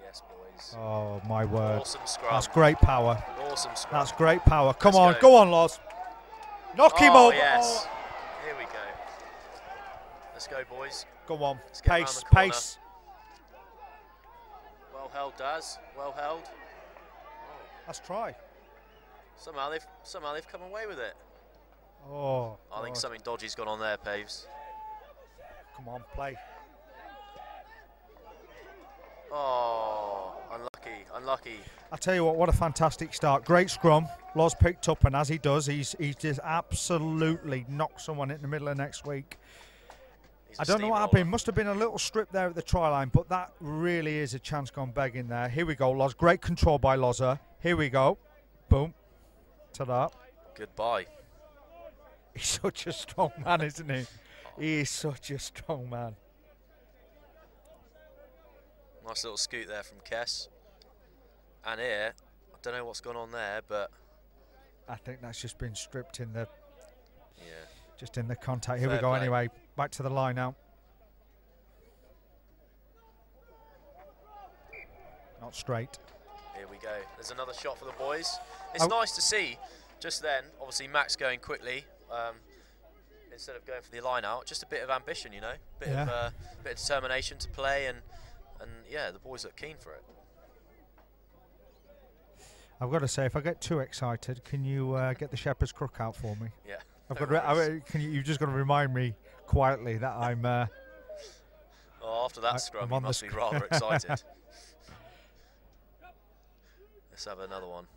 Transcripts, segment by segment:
Yes, boys. Oh, my word. Awesome scrum. That's great power. Awesome scrum. That's great power. Come on, go on, Loz. Knock him over. Yes. Oh. Here we go. Let's go, boys. Go on. Let's get Pace, round the corner. pace. Well held, Daz. Well held. Let's try. Somehow they've come away with it. Oh. I think something dodgy's gone on there, Paves. Come on, play. Oh, unlucky, unlucky. I tell you what a fantastic start. Great scrum. Loz picked up, and as he does, he's just absolutely knocked someone in the middle of next week. I don't know what happened. Must have been a little strip there at the try line, but that really is a chance gone begging there. Here we go, Loz. Great control by Loza. Here we go. Boom. Ta-da. Goodbye. He's such a strong man, isn't he? He is such a strong man. Nice little scoot there from Kess. And here, I don't know what's gone on there, but I think that's just been stripped in the just in the contact. Here Fair we go play. anyway. Back to the line now. Not straight. here we go. There's another shot for the boys. It's nice to see just then, obviously Max going quickly, instead of going for the line out, just a bit of ambition, you know, bit of determination to play, and yeah, the boys look keen for it. I've got to say, if I get too excited, can you get the shepherd's crook out for me? Yeah. I've got. You've just got to remind me quietly that I'm. Oh, after that scrum, you must be rather excited. Let's have another one.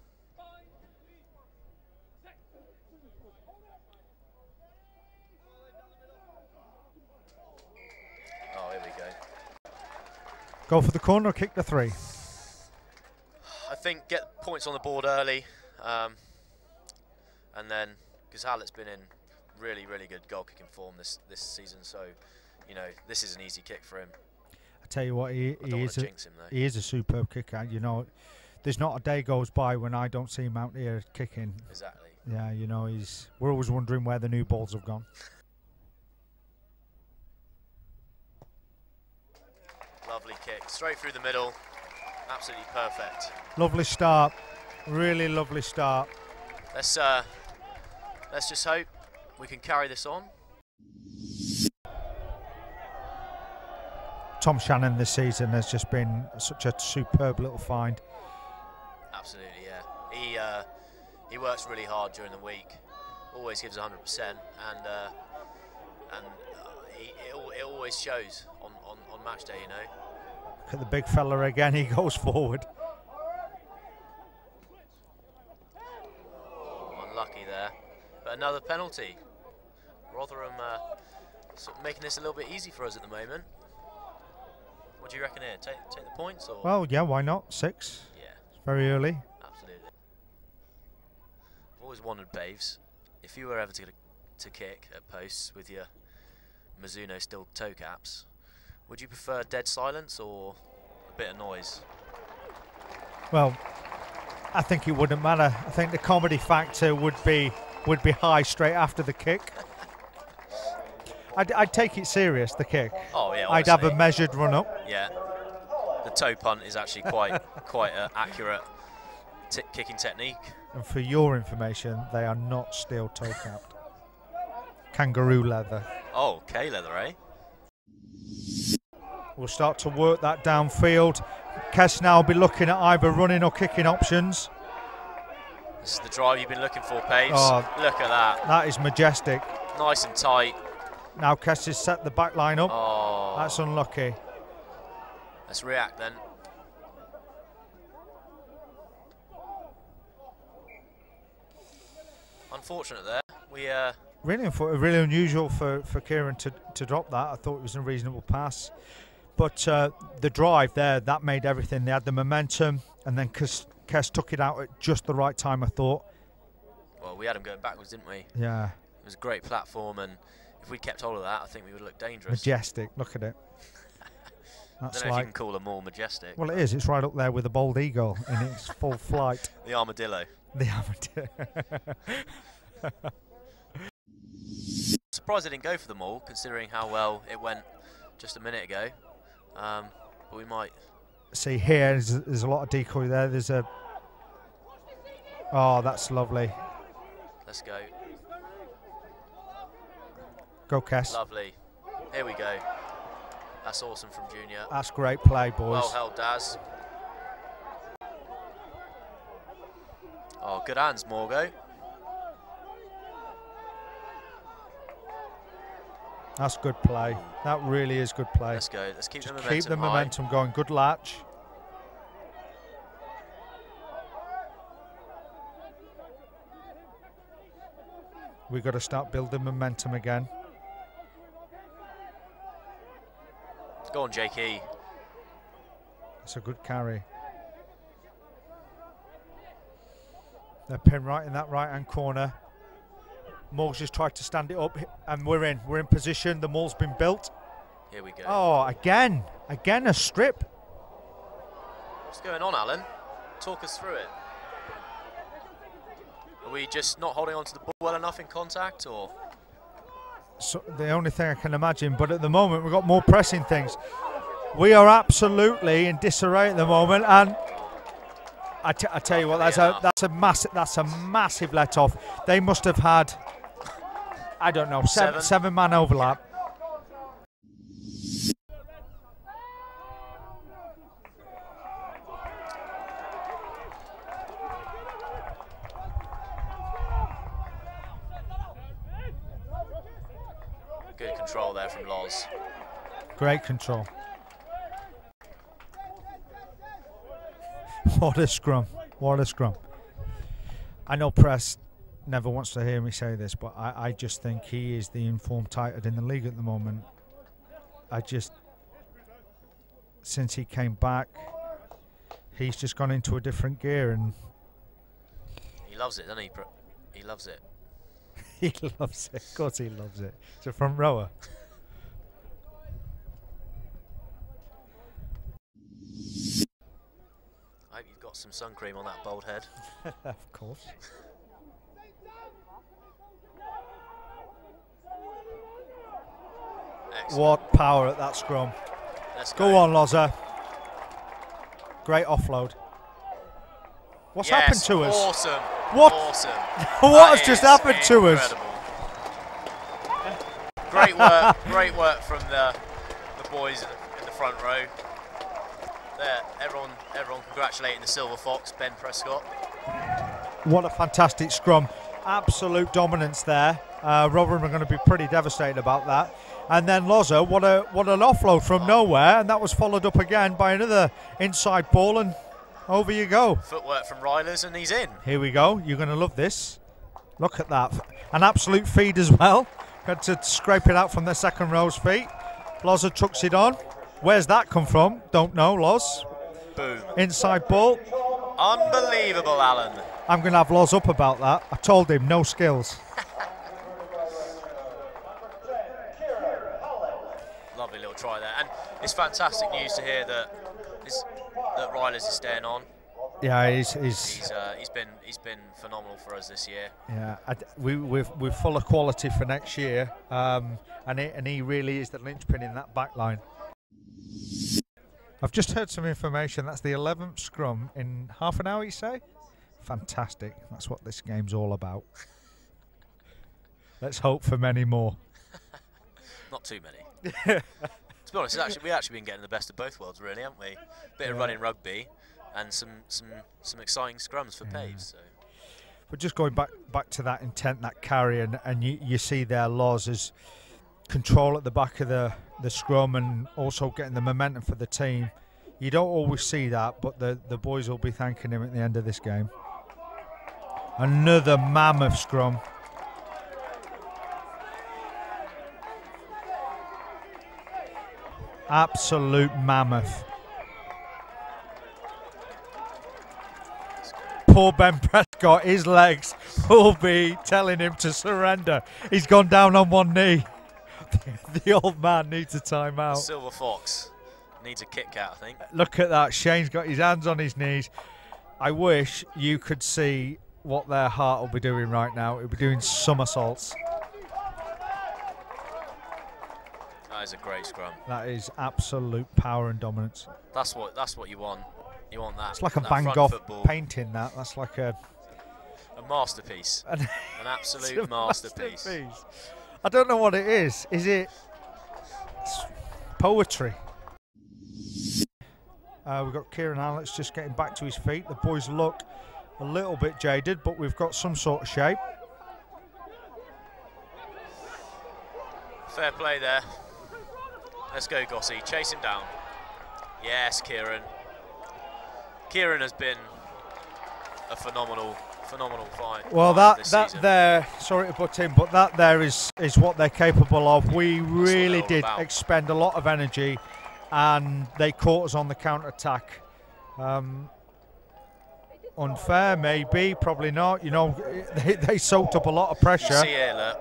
Oh, here we go. Go for the corner or kick the three? I think get points on the board early, and then Ghazalet's been in really, really good goal kicking form this season, so you know this is an easy kick for him. I tell you what, he is a superb kicker. You know, there's not a day goes by when I don't see him out here kicking. Exactly. Yeah, you know, we're always wondering where the new balls have gone. Lovely kick, straight through the middle, absolutely perfect. Lovely start, really lovely start. Let's just hope we can carry this on. Tom Shannon this season has just been such a superb little find. Absolutely, yeah. He works really hard during the week, always gives 100%, and it always shows on match day, you know. Look at the big fella again, he goes forward. Oh, unlucky there, but another penalty. Rotherham sort of making this a little bit easy for us at the moment. What do you reckon here? Take the points, or? Well, yeah, why not? 6. Yeah. It's very early. Absolutely. I've always wondered, Baves, if you were ever to kick at posts with your Mizuno steel toe caps, would you prefer dead silence or a bit of noise? Well, I think it wouldn't matter. I think the comedy factor would be high straight after the kick. I'd take it serious, the kick. Oh yeah, I'd have a measured run up. Yeah, the toe punt is actually quite accurate kicking technique. And for your information, they are not steel toe capped. Kangaroo leather. Oh, K-leather, eh? We'll start to work that downfield. Kes now will be looking at either running or kicking options. This is the drive you've been looking for, Paves. Oh, look at that. That is majestic. Nice and tight. Now Kes has set the back line up. Oh. That's unlucky. Let's react then. Unfortunate there. Really unusual for Kieran to drop that. I thought it was a reasonable pass. But the drive there, that made everything. They had the momentum, and then Kes took it out at just the right time, I thought. Well, we had him going backwards, didn't we? Yeah. It was a great platform, and if we'd kept hold of that, I think we would look dangerous. Majestic, look at it. That's I don't know if you can call them more majestic. Well, it is. It's right up there with the bald eagle in its full flight. The armadillo. The armadillo. Surprised they didn't go for them all, considering how well it went just a minute ago. But we might See here, there's a lot of decoy there. There's a... Oh, that's lovely. Let's go. Go, Kess. Lovely. Here we go. That's awesome from Junior. That's great play, boys. Well held, Daz. Oh, good hands, Morgo. That's good play. That really is good play. Let's go. Let's keep Just the momentum keep the high. momentum going. Good latch. We've got to start building momentum again. Go on, Jakey. That's a good carry. They're pinned right in that right-hand corner. Morg's just tried to stand it up, and we're in. We're in position. The maul's been built. Here we go. Oh, again a strip. What's going on, Alan? Talk us through it. Are we just not holding on to the ball well enough in contact, or? So the only thing I can imagine, but at the moment we've got more pressing things. We are absolutely in disarray at the moment, and I tell you what, that's a massive let off. They must have had, I don't know, seven man overlap. Good control there from Loz. Great control. What a scrum. What a scrum. I know press never wants to hear me say this, but I just think he is the informed tight end in the league at the moment. Since he came back, he's just gone into a different gear, and he loves it, doesn't he? He loves it. He loves it. Of course he loves it. It's a front rower. I hope you've got some sun cream on that bald head. Of course. Excellent. What power at that scrum. Let's go on, Loza. Great offload. What's happened to us? Awesome. What? Awesome. What has just happened to us? Great work. Great work from the boys in the front row. There, everyone congratulating the Silver Fox, Ben Prescott. What a fantastic scrum. Absolute dominance there. Rotherham are going to be pretty devastated about that. And then Loza, what an offload from nowhere, and that was followed up again by another inside ball, and over you go. Footwork from Rylers, and he's in. Here we go. You're going to love this. Look at that. An absolute feed as well. Had to scrape it out from the second row's feet. Loza chucks it on. Where's that come from? Don't know, Loz. Boom. Inside ball. Unbelievable, Alan. I'm going to have Loz up about that. I told him, no skills. Lovely little try there. And it's fantastic news to hear that Rylers is staying on. Yeah, he's been phenomenal for us this year. Yeah, we're full of quality for next year, and he really is the linchpin in that back line. I've just heard some information. That's the 11th scrum in half an hour, you say? Fantastic. That's what this game's all about. Let's hope for many more. Not too many. To be honest, we've actually been getting the best of both worlds, really, haven't we? Bit of running rugby and some exciting scrums for Paves. So. But just going back to that intent, that carry, and you see there Loz as control at the back of the scrum and also getting the momentum for the team. You don't always see that, but the boys will be thanking him at the end of this game. Another mammoth scrum. Absolute mammoth. Poor Ben Prescott, his legs will be telling him to surrender. He's gone down on one knee. The old man needs a timeout. Silver Fox needs a Kit Kat, I think. Look at that. Shane's got his hands on his knees. I wish you could see what their heart will be doing right now. It'll be doing somersaults. That is a great scrum. That is absolute power and dominance. That's what you want. You want that. It's like a that Van front Gogh football. painting. That's like a masterpiece. An absolute masterpiece. I don't know what it is. Is it poetry? We've got Kieran Alex just getting back to his feet. The boys look a little bit jaded, but we've got some sort of shape. Fair play there. Let's go, Gossy. Chase him down. Yes, Kieran. Kieran has been a phenomenal fight. Well, that there, sorry to butt in, but that there is what they're capable of. We really did expend a lot of energy, and they caught us on the counter-attack. Unfair, maybe, probably not. You know, they soaked up a lot of pressure. You see here, look.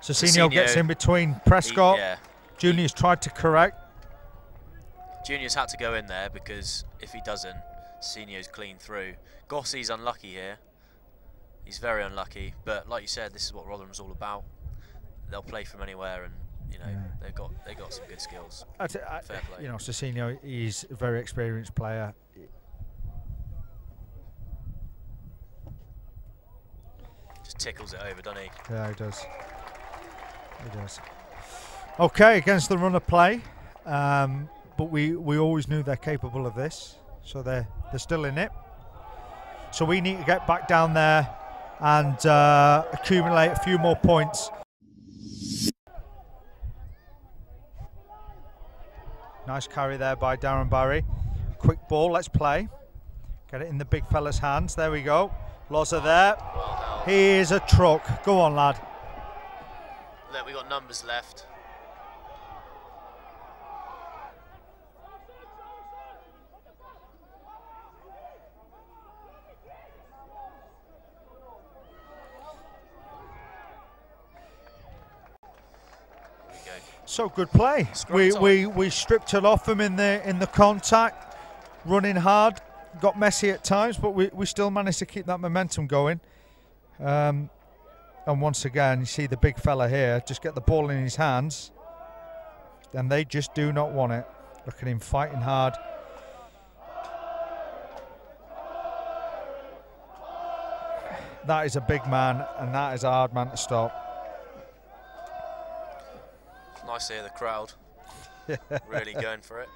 Cicinho gets in between Prescott. Junior's tried to correct. Junior's had to go in there because if he doesn't, Cicinho's clean through. Gossy's unlucky here. He's very unlucky, but like you said, this is what Rotherham's all about. They'll play from anywhere, and you know they've got some good skills. Fair play. You know, Cicinho, he's a very experienced player. Just tickles it over, doesn't he? Yeah, he does. He does. Okay, against the run of play, but we always knew they're capable of this, so they're still in it. So we need to get back down there and accumulate a few more points. Nice carry there by Darren Barry. Quick ball, let's play. Get it in the big fella's hands. There we go. Loza there. Well, he is a truck. Go on, lad. Look, we got numbers left. So good play. We stripped it off them in the contact, running hard, got messy at times, but we still managed to keep that momentum going. And once again, you see the big fella here just get the ball in his hands, and they just do not want it. Look at him fighting hard. That is a big man, and that is a hard man to stop. Nice to hear the crowd really going for it.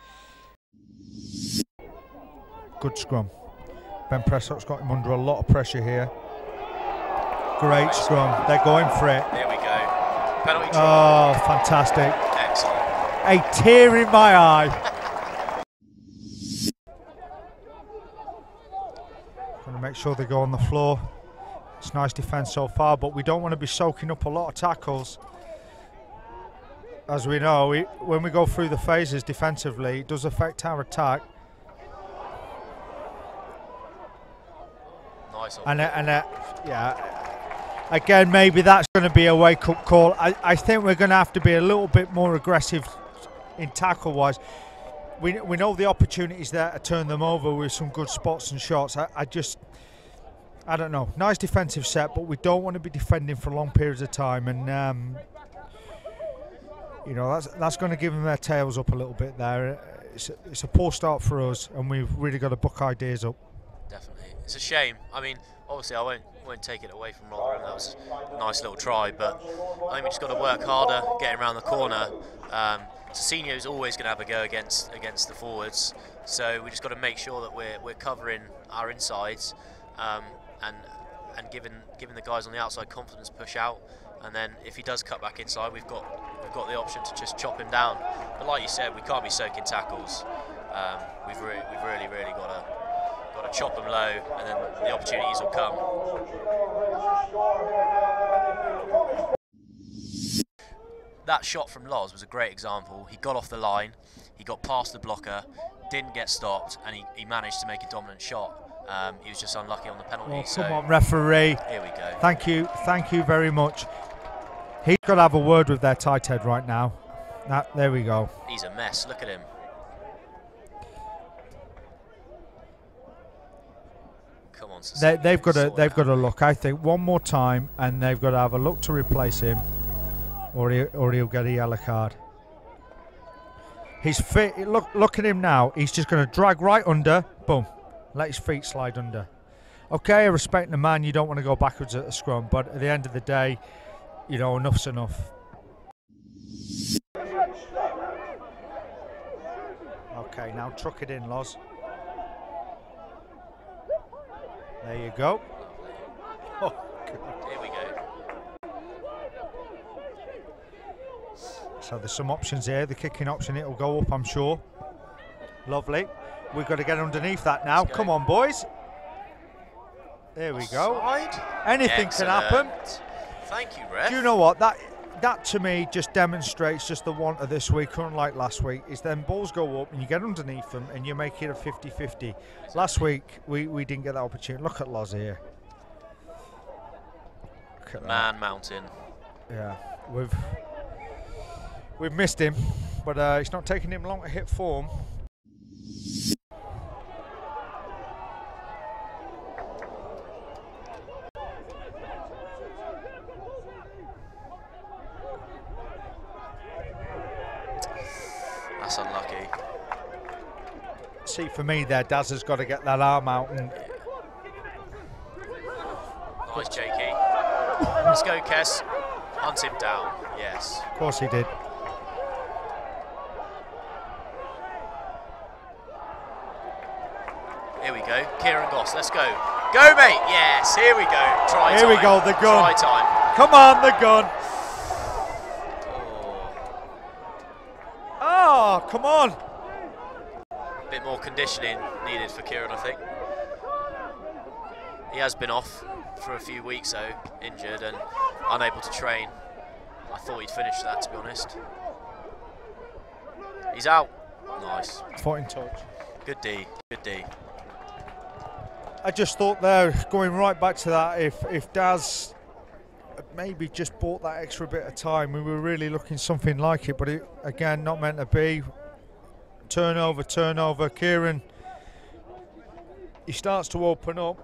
Good scrum. Ben Prescott's got him under a lot of pressure here. Great scrum. They're going for it. There we go. Penalty try. Oh, fantastic. Excellent. A tear in my eye. Going to make sure they go on the floor. It's nice defence so far, but we don't want to be soaking up a lot of tackles. As we know, when we go through the phases defensively, it does affect our attack. Nice. Yeah. Again, maybe that's going to be a wake-up call. I think we're going to have to be a little bit more aggressive in tackle-wise. We know the opportunities there to turn them over with some good spots and shots. I don't know. Nice defensive set, but we don't want to be defending for long periods of time, and you know, that's going to give them their tails up a little bit there. It's a poor start for us, and we've really got to buck ideas up. Definitely. It's a shame. I mean, obviously I won't take it away from Rotherham. That was a nice little try, but I think we just got to work harder getting around the corner. Cicinho's always going to have a go against the forwards, so we just got to make sure that we're covering our insides, and giving the guys on the outside confidence to push out. And then if he does cut back inside, we've got the option to just chop him down. But like you said, we can't be soaking tackles. We've really got to chop them low, and then the opportunities will come. That shot from Loz was a great example. He got off the line, he got past the blocker, didn't get stopped, and he managed to make a dominant shot. He was just unlucky on the penalty. Oh, come on, referee. Here we go. Thank you very much. He's got to have a word with their tight head right now. There we go. He's a mess. Look at him. Come on, they've got to look. I think one more time, and they've got to have a look to replace him, or he'll get a yellow card. His feet, look at him now. He's just going to drag right under, boom, let his feet slide under. Okay, respecting the man, you don't want to go backwards at the scrum, but at the end of the day, you know, enough's enough. Okay, now truck it in, Loz. There you go. Oh, God. Here we go. So there's some options here. The kicking option, it'll go up, I'm sure. Lovely. We've got to get underneath that now. Come on, boys. There we go. Anything can happen. Thank you, ref. Do you know what? That to me just demonstrates just the want of this week, unlike last week, is then balls go up and you get underneath them and you make it a 50-50. Last week, we didn't get that opportunity. Look at Loz here. Look at Man mountain. Yeah, we've missed him, but it's not taking him long to hit form. That's unlucky. See, for me there, Daz has got to get that arm out. And nice, Jakey. Let's go, Kes. Hunt him down. Yes. Of course he did. Here we go. Kieran Goss, let's go. Go, mate. Yes, here we go. Try time. Here we go, the gun. Try time. Come on, the gun. Oh, come on. A bit more conditioning needed for Kieran, I think. He has been off for a few weeks, though, injured and unable to train. I thought he'd finished that, to be honest. He's out. Nice. Foot in touch. Good D. Good D. I just thought there, going right back to that, if Daz maybe just bought that extra bit of time, we were really looking something like it, but it, again, not meant to be. Turnover. Kieran, he starts to open up,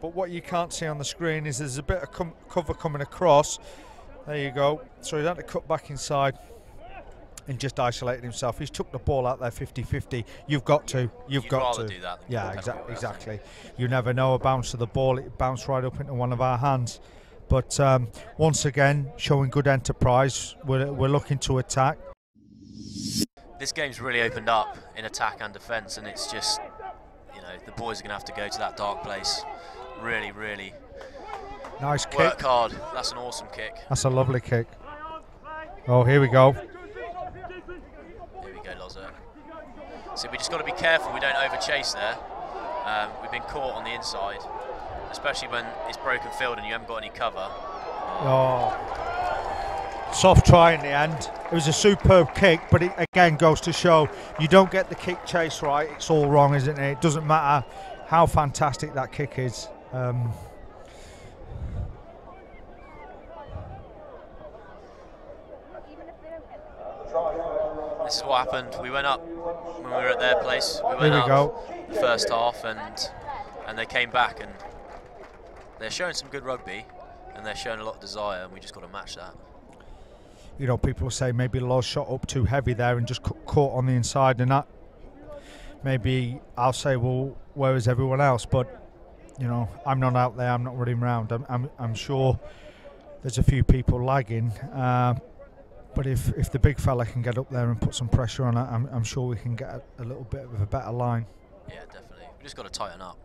but what you can't see on the screen is there's a bit of cover coming across. There you go. So he had to cut back inside and just isolated himself. He's took the ball out there 50-50. You've got to. You've got to. Do that. Yeah, exactly. You never know a bounce of the ball. It bounced right up into one of our hands. But once again, showing good enterprise. We're looking to attack. This game's really opened up in attack and defence, and it's just, you know, the boys are going to have to go to that dark place. Really, really. Nice kick. Work hard. That's an awesome kick. That's a lovely kick. Oh, here we go. Here we go, Lozo. So we just got to be careful we don't overchase there. We've been caught on the inside, especially when it's broken field and you haven't got any cover. Oh. Soft try in the end. It was a superb kick, but it again goes to show you don't get the kick chase right, it's all wrong, isn't it? It doesn't matter how fantastic that kick is. This is what happened. We went up when we were at their place. We went up the first half, and they came back, and they're showing some good rugby, and they're showing a lot of desire, and we just got to match that. You know, people say maybe Loz shot up too heavy there and just caught on the inside, and that maybe I'll say, well, where is everyone else? But you know, I'm not out there. I'm not running around. I'm sure there's a few people lagging. But if the big fella can get up there and put some pressure on it, I'm sure we can get a little bit of a better line. Yeah, definitely. We just got to tighten up.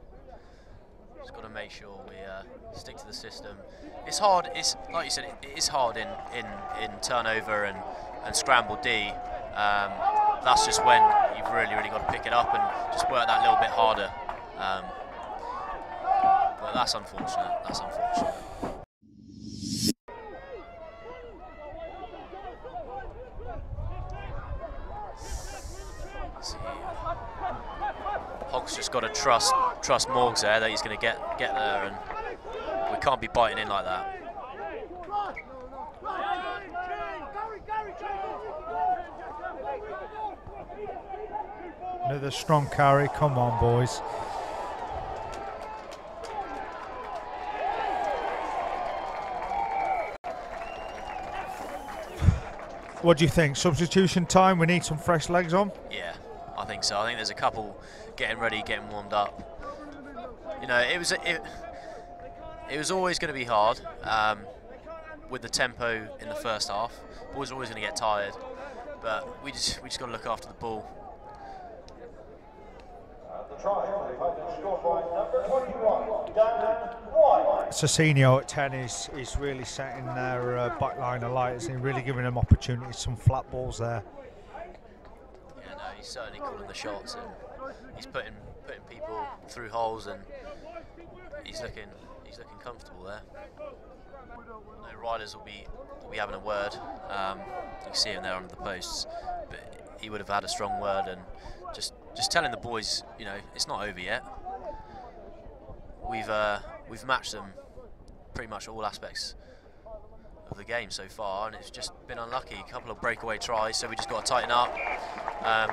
Just got to make sure we stick to the system. It's hard. It's like you said. It is hard in turnover and scramble D. That's just when you've really got to pick it up and just work that little bit harder. But that's unfortunate. That's unfortunate. Hogg's just got to trust Morgs there that he's going to get there, and we can't be biting in like that. Another strong carry. Come on, boys. What do you think? Substitution time? We need some fresh legs on? Yeah, I think so. I think there's a couple getting ready, getting warmed up. You know, it was always going to be hard with the tempo in the first half. Boys are always going to get tired, but we just got to look after the ball. Cecchino at 10 is really setting their back line alight, isn't he? Really giving them opportunities, some flat balls there. Yeah, no, he's certainly calling the shots, and he's putting people through holes, and he's looking comfortable there. No riders will be having a word. You can see him there under the posts, but he would have had a strong word, and just telling the boys, you know, it's not over yet. We've matched them pretty much all aspects of the game so far, and it's just been unlucky. A couple of breakaway tries, so we just got to tighten up,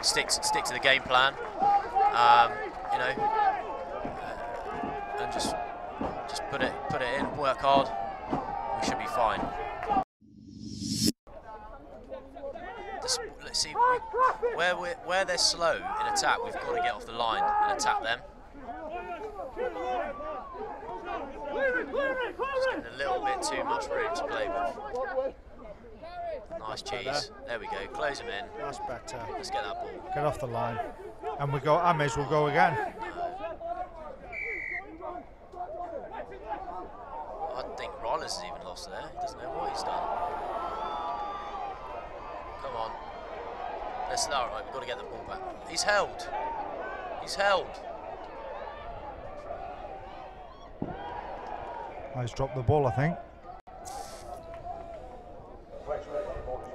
stick to the game plan, you know, and just put it in, work hard. We should be fine. Let's see where they're slow in attack. We've got to get off the line and attack them. Just getting a little bit too much room to play with. Nice cheese. There we go. Close him in. That's better. Let's get that ball. Get off the line. And we go. Ames will go again. I think Rollers has even lost there. He doesn't know what he's done. Come on. That's all right. We've got to get the ball back. He's held. He's held. He's dropped the ball, I think.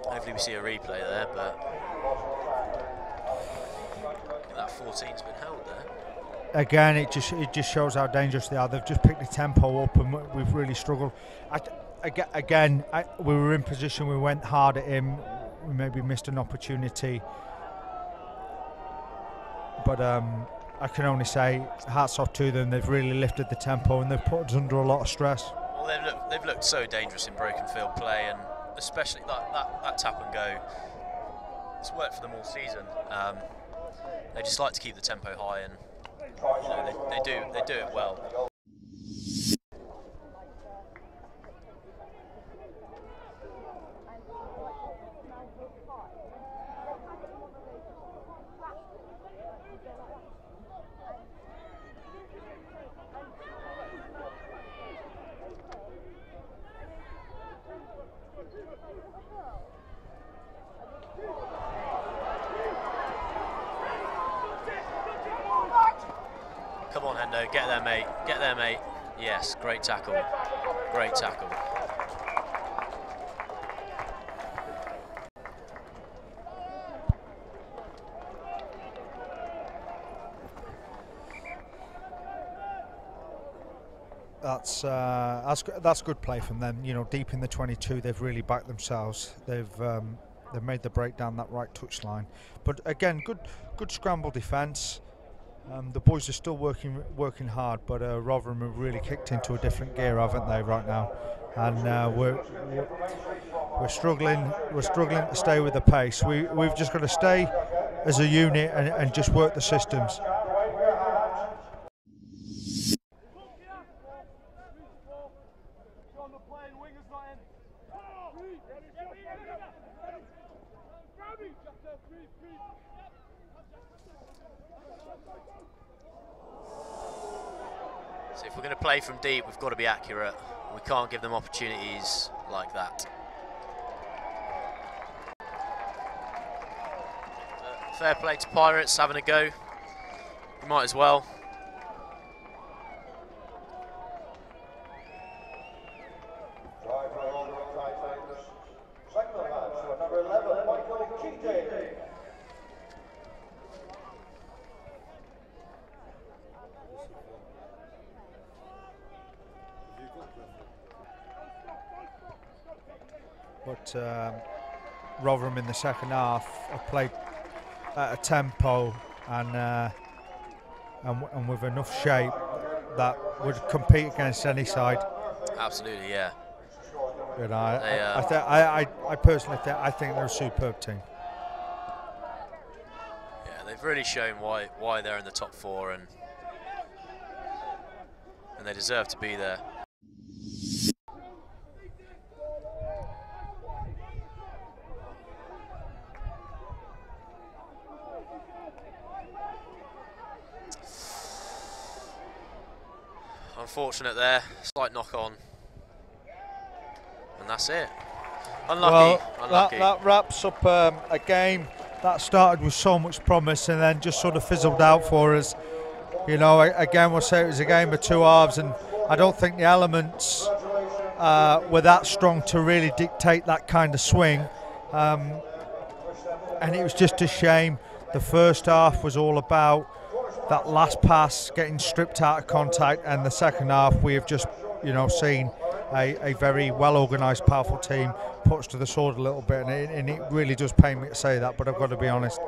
Hopefully we see a replay there, but that 14's been held there. Again, it just shows how dangerous they are. They've just picked the tempo up, and we've really struggled. Again, we were in position. We went hard at him. We maybe missed an opportunity, but I can only say hats off to them. They've really lifted the tempo, and they've put us under a lot of stress. Well, they've looked so dangerous in broken field play, and especially that tap and go. It's worked for them all season. They just like to keep the tempo high, and you know, they do it well. Come on, Hendo, get there, mate. Get there, mate. Yes, great tackle. Great tackle. That's good play from them. You know, deep in the 22, they've really backed themselves. They've made the break down that right touchline. But again, good scramble defence. The boys are still working hard, but Rotherham have really kicked into a different gear, haven't they, right now? And we're struggling. We're struggling to stay with the pace. We've just got to stay as a unit and just work the systems. So if we're going to play from deep, we've got to be accurate. We can't give them opportunities like that. Fair play to Pirates, having a go. You might as well. But Rotherham in the second half have played at a tempo and with enough shape that would compete against any side. Absolutely, yeah. You know, I personally think they're a superb team. Yeah, they've really shown why they're in the top 4, and they deserve to be there. Unfortunate there, slight knock on, and that's it. Unlucky. Well, unlucky. That wraps up a game that started with so much promise and then just sort of fizzled out for us. You know, again, we'll say it was a game of 2 halves, and I don't think the elements were that strong to really dictate that kind of swing. And it was just a shame. The first half was all about that last pass getting stripped out of contact, and the second half we have just, you know, seen a very well organised, powerful team pushed to the sword a little bit, and it really does pain me to say that, but I've got to be honest.